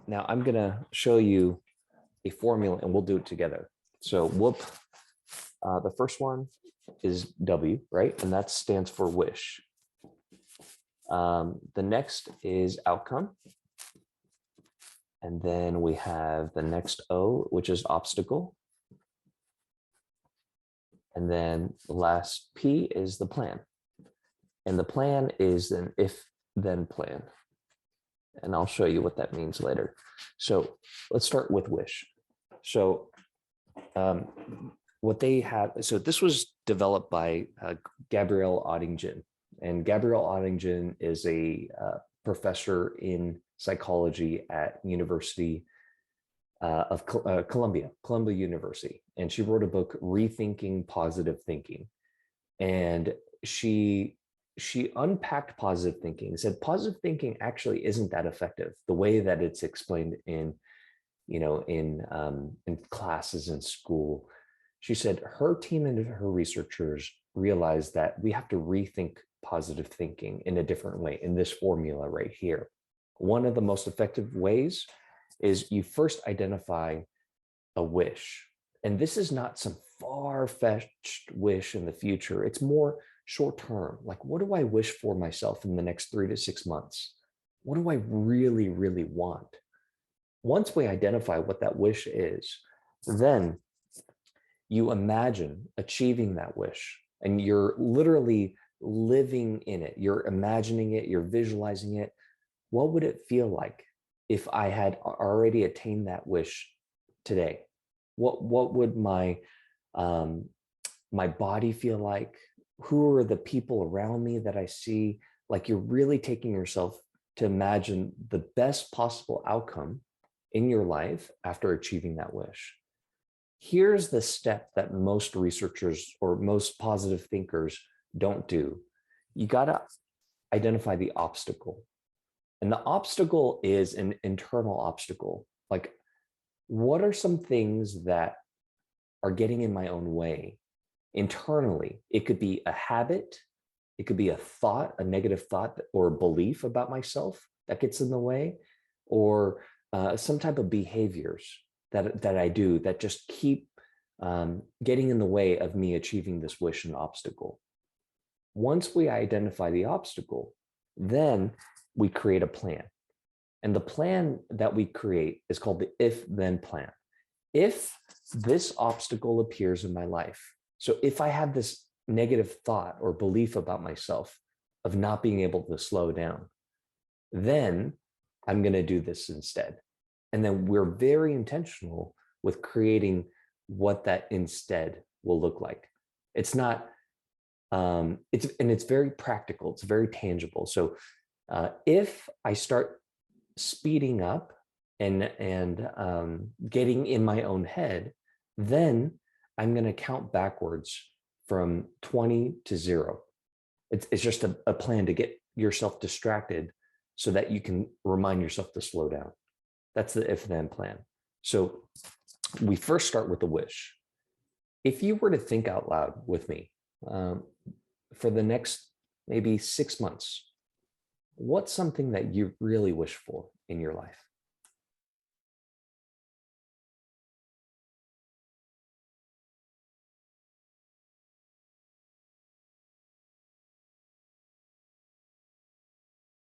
Now I'm going to show you a formula and we'll do it together. So WOOP, the first one is W, right? And that stands for wish. The next is outcome. And then we have the next O, which is obstacle. And then the last P is the plan. And the plan is an if-then plan. And I'll show you what that means later. So let's start with wish. So what they have, so this was developed by Gabrielle Oettingen. And Gabrielle Oettingen is a professor in psychology at University of Columbia University. And she wrote a book, Rethinking Positive Thinking. And she unpacked positive thinking and said positive thinking actually isn't that effective the way that it's explained in classes in school. She said her team and her researchers realized that we have to rethink positive thinking in a different way in this formula right here. One of the most effective ways is you first identify a wish. And this is not some far-fetched wish in the future. It's more short-term. Like, what do I wish for myself in the next 3 to 6 months? What do I really, really want? Once we identify what that wish is, then you imagine achieving that wish. And you're literally living in it. You're imagining it. You're visualizing it. What would it feel like if I had already attained that wish today? What would my body feel like? Who are the people around me that I see? Like, you're really taking yourself to imagine the best possible outcome in your life after achieving that wish. Here's the step that most researchers or most positive thinkers don't do. You got to identify the obstacle. And the obstacle is an internal obstacle. Like, what are some things that are getting in my own way internally? It could be a habit. It could be a thought, a negative thought or belief about myself that gets in the way, or some type of behaviors that I do that just keep getting in the way of me achieving this wish and obstacle. Once we identify the obstacle, then we create a plan. And the plan that we create is called the if-then plan. If this obstacle appears in my life, so if I have this negative thought or belief about myself of not being able to slow down, then I'm going to do this instead. And then we're very intentional with creating what that instead will look like. It's not, it's very practical. It's very tangible. So if I start speeding up and getting in my own head, then I'm going to count backwards from 20 to 0. It's just a plan to get yourself distracted so that you can remind yourself to slow down. That's the if-then plan. So we first start with the wish. If you were to think out loud with me for the next maybe 6 months, what's something that you really wish for in your life?